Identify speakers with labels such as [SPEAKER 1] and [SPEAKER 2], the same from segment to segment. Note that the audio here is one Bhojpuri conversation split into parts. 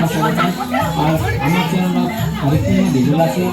[SPEAKER 1] পাশে রাখেন আর আমার চ্যানেল আরেকটি ভিডিও আছে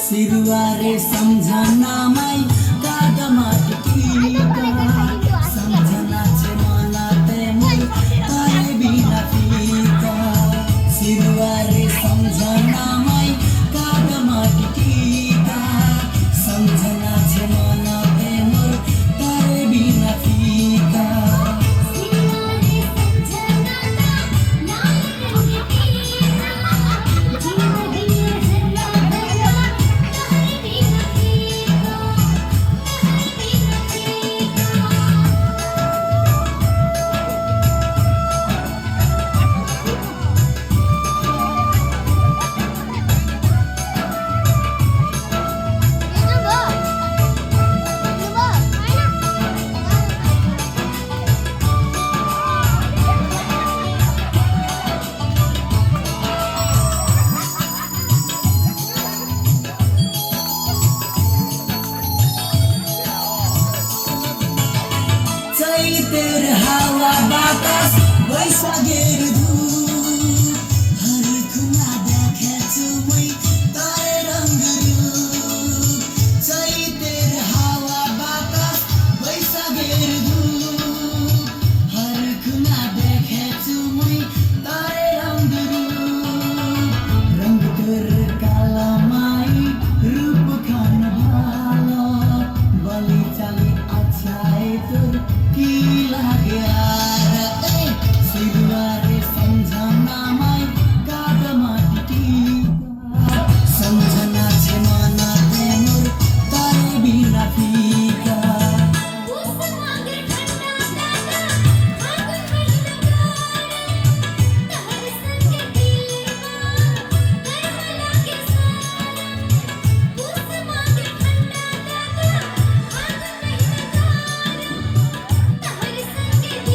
[SPEAKER 2] सिरुवारे सम्झना मै गागामा टिका सम्झना छे मना ते मै तारे बिना फीका सिरुवारे सम्झना मै गागामा टिका सम्झना छे मना ते मै तारे बिना फीका चैतेर हावा बातास बैशाखेर धुवा